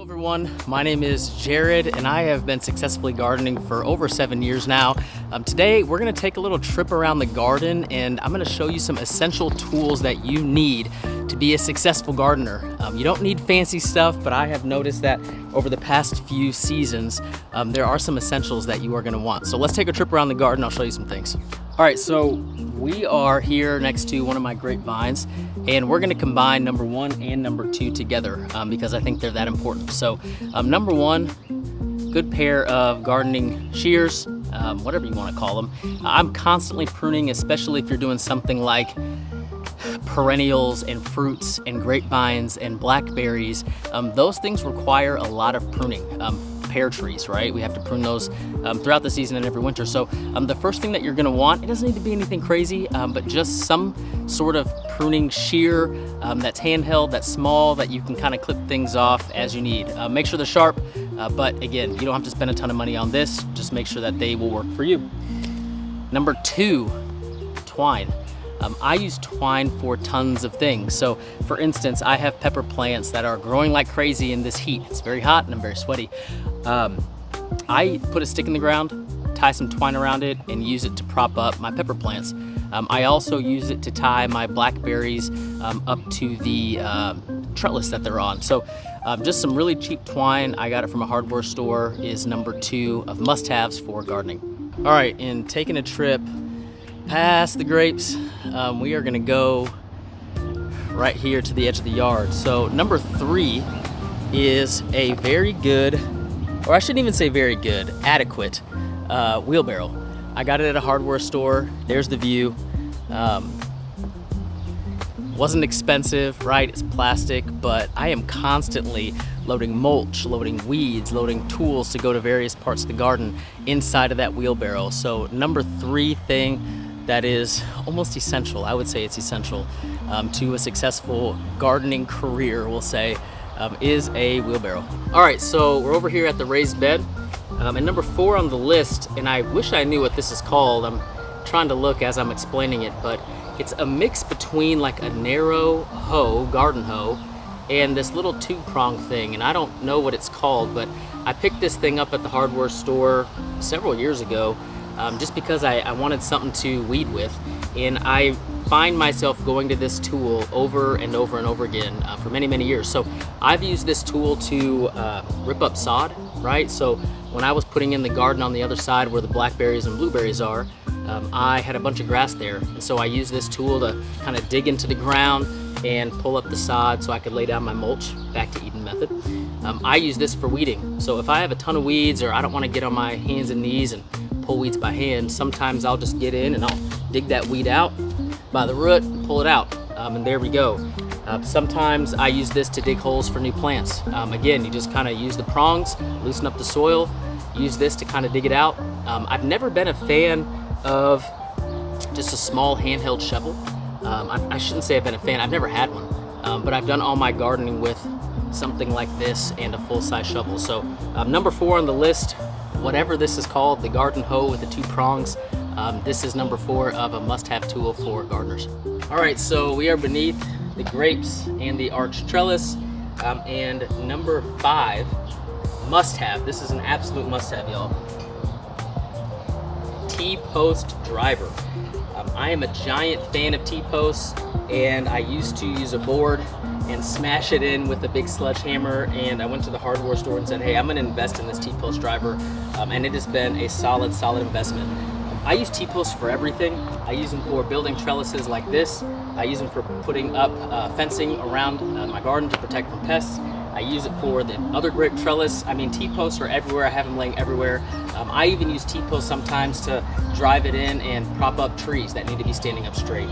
Everyone, my name is Jared and I have been successfully gardening for over 7 years now. Today we're going to take a little trip around the garden and I'm going to show you some essential tools that you need to be a successful gardener. You don't need fancy stuff, but I have noticed that over the past few seasons there are some essentials that you are going to want. So let's take a trip around the garden. I'll show you some things. All right, so we are here next to one of my grapevines and we're going to combine number 1 and number 2 together because I think they're that important. So number 1, good pair of gardening shears, whatever you want to call them. I'm constantly pruning, especially if you're doing something like perennials and fruits and grapevines and blackberries. Those things require a lot of pruning. Pear trees, right? We have to prune those throughout the season and every winter. So the first thing that you're gonna want, it doesn't need to be anything crazy, but just some sort of pruning shear that's handheld, that's small, that you can kind of clip things off as you need. Make sure they're sharp, but again, you don't have to spend a ton of money on this. Just make sure that they will work for you. Number 2, twine. I use twine for tons of things. So for instance, I have pepper plants that are growing like crazy in this heat. It's very hot and I'm very sweaty. I put a stick in the ground, tie some twine around it, and use it to prop up my pepper plants. I also use it to tie my blackberries up to the trellis that they're on. So just some really cheap twine, I got it from a hardware store, is number 2 of must-haves for gardening. All right, in taking a trip past the grapes, we are gonna go right here to the edge of the yard. So number 3 is a very good, or I shouldn't even say very good, adequate wheelbarrow. I got it at a hardware store. There's the view. Wasn't expensive, right? It's plastic, but I am constantly loading mulch, loading weeds, loading tools to go to various parts of the garden inside of that wheelbarrow. So number 3 thing that is almost essential, I would say it's essential to a successful gardening career, we'll say, is a wheelbarrow. All right, so we're over here at the raised bed. And number 4 on the list, and I wish I knew what this is called. I'm trying to look as I'm explaining it, but it's a mix between like a narrow hoe, garden hoe, and this little 2-prong thing. And I don't know what it's called, but I picked this thing up at the hardware store several years ago just because I wanted something to weed with. And I find myself going to this tool over and over and over again for many, many years. So I've used this tool to rip up sod, right? So when I was putting in the garden on the other side where the blackberries and blueberries are, I had a bunch of grass there. And so I used this tool to kind of dig into the ground and pull up the sod so I could lay down my mulch, back to Eden method. I use this for weeding. So if I have a ton of weeds or I don't want to get on my hands and knees and pull weeds by hand, sometimes I'll just get in and I'll dig that weed out by the root and pull it out, and there we go. Sometimes I use this to dig holes for new plants. Again, you just kind of use the prongs, loosen up the soil, use this to kind of dig it out. I've never been a fan of just a small handheld shovel. I shouldn't say I've been a fan, I've never had one, but I've done all my gardening with something like this and a full-size shovel. So number 4 on the list, whatever this is called, the garden hoe with the 2 prongs, this is number 4 of a must-have tool for gardeners. All right, so we are beneath the grapes and the arch trellis, and number 5, must-have. This is an absolute must-have, y'all. T-post driver. I am a giant fan of T-posts, and I used to use a board and smash it in with a big sledgehammer, and I went to the hardware store and said, hey, I'm gonna invest in this T-post driver, and it has been a solid investment. I use T-posts for everything. I use them for building trellises like this. I use them for putting up fencing around my garden to protect from pests. I use it for the other grape trellis. I mean, T-posts are everywhere. I have them laying everywhere. I even use T-posts sometimes to drive it in and prop up trees that need to be standing up straight.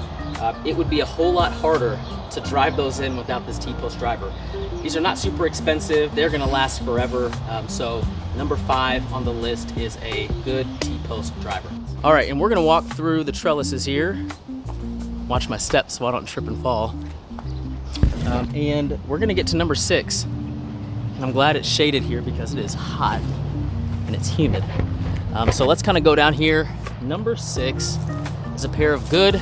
It would be a whole lot harder to drive those in without this T-post driver. These are not super expensive. They're gonna last forever. So number 5 on the list is a good T-post driver. All right, and we're gonna walk through the trellises here. Watch my steps so I don't trip and fall. And we're gonna get to number 6. And I'm glad it's shaded here because it is hot and it's humid. So let's kind of go down here. Number 6 is a pair of good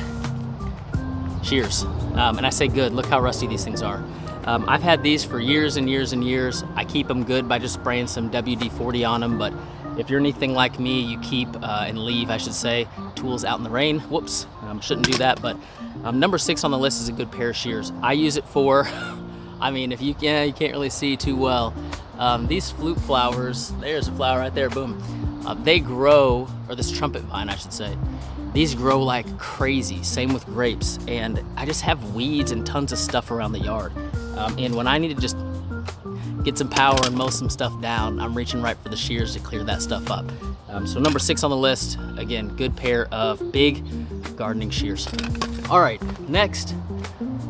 shears. And I say good, look how rusty these things are. I've had these for years and years and years. I keep them good by just spraying some WD-40 on them, but if you're anything like me, you keep and leave, I should say, tools out in the rain. Whoops, shouldn't do that, but number 6 on the list is a good pair of shears. I use it for, I mean, if you can't really see too well, these flute flowers, there's a flower right there, boom. They grow, or this trumpet vine, I should say. These grow like crazy, same with grapes, and I just have weeds and tons of stuff around the yard. And when I need to just get some power and mow some stuff down, I'm reaching right for the shears to clear that stuff up. So number 6 on the list, again, good pair of big gardening shears. All right, next,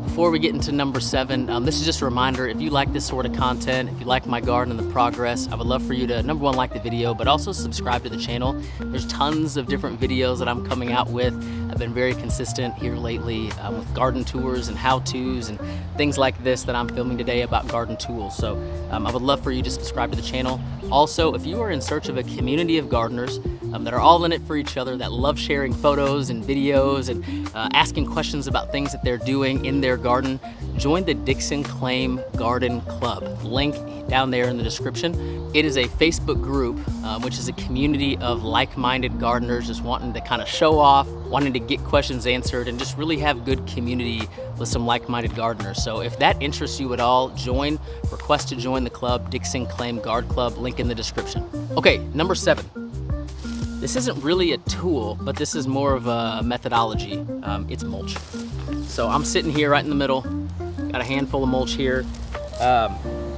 before we get into number 7, this is just a reminder, if you like this sort of content, if you like my garden and the progress, I would love for you to, number 1, like the video, but also subscribe to the channel. There's tons of different videos that I'm coming out with. I've been very consistent here lately with garden tours and how-tos and things like this that I'm filming today about garden tools. So I would love for you to subscribe to the channel. Also, if you are in search of a community of gardeners that are all in it for each other, that love sharing photos and videos and asking questions about things that they're doing in their garden, join the Dixon Claim Garden Club. Link down there in the description. It is a Facebook group, which is a community of like-minded gardeners just wanting to kind of show off, wanting to get questions answered, and just really have good community with some like-minded gardeners. So if that interests you at all, join, request to join the club, Dixon Claim Garden Club, link in the description. Okay, number 7. This isn't really a tool, but this is more of a methodology. It's mulch. So I'm sitting here right in the middle, got a handful of mulch here.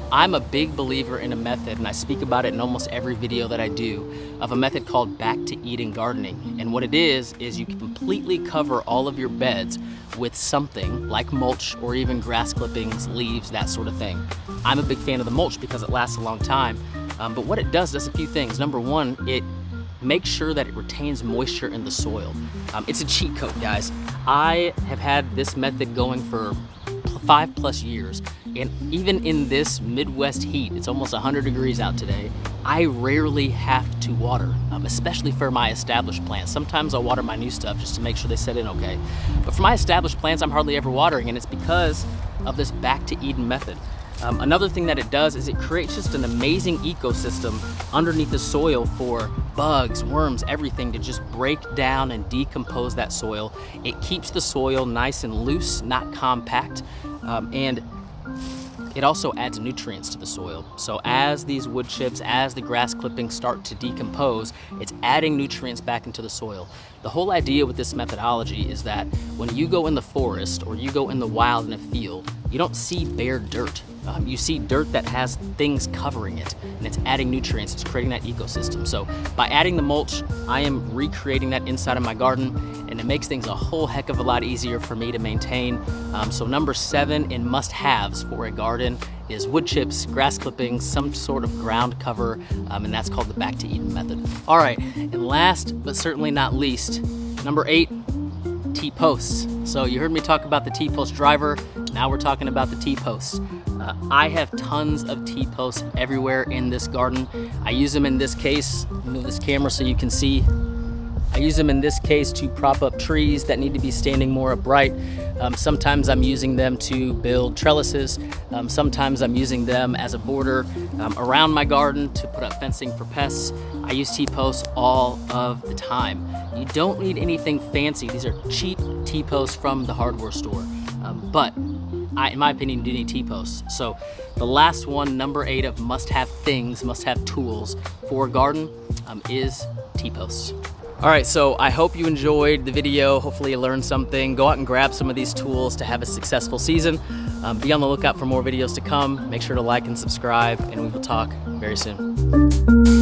I'm a big believer in a method, and I speak about it in almost every video that I do, of a method called Back to Eden gardening. And what it is you completely cover all of your beds with something like mulch or even grass clippings, leaves, that sort of thing. I'm a big fan of the mulch because it lasts a long time. But what it does a few things. Number 1, it makes sure that it retains moisture in the soil. It's a cheat code, guys. I have had this method going for 5+ years, and even in this Midwest heat, it's almost 100 degrees out today, I rarely have to water, especially for my established plants. Sometimes I'll water my new stuff just to make sure they set in okay. But for my established plants, I'm hardly ever watering, and it's because of this Back to Eden method. Another thing that it does is it creates just an amazing ecosystem underneath the soil for bugs, worms, everything to just break down and decompose that soil. It keeps the soil nice and loose, not compact, and it also adds nutrients to the soil. So as these wood chips, as the grass clippings start to decompose, it's adding nutrients back into the soil. The whole idea with this methodology is that when you go in the forest or you go in the wild in a field, you don't see bare dirt. You see dirt that has things covering it, and it's adding nutrients, it's creating that ecosystem. So by adding the mulch, I am recreating that inside of my garden, and it makes things a whole heck of a lot easier for me to maintain. So number 7 in must-haves for a garden is wood chips, grass clippings, some sort of ground cover, and that's called the Back to Eden method. All right, and last but certainly not least, number 8, T-posts. So you heard me talk about the T-post driver, now we're talking about the T-posts. I have tons of T-posts everywhere in this garden. I use them in this case, move this camera so you can see. I use them in this case to prop up trees that need to be standing more upright. Sometimes I'm using them to build trellises. Sometimes I'm using them as a border around my garden to put up fencing for pests. I use T-posts all of the time. You don't need anything fancy. These are cheap T-posts from the hardware store. But in my opinion, you do need T-posts. So the last one, number 8 of must-have things, must-have tools for a garden is T-posts. All right, so I hope you enjoyed the video. Hopefully you learned something. Go out and grab some of these tools to have a successful season. Be on the lookout for more videos to come. Make sure to like and subscribe, and we will talk very soon.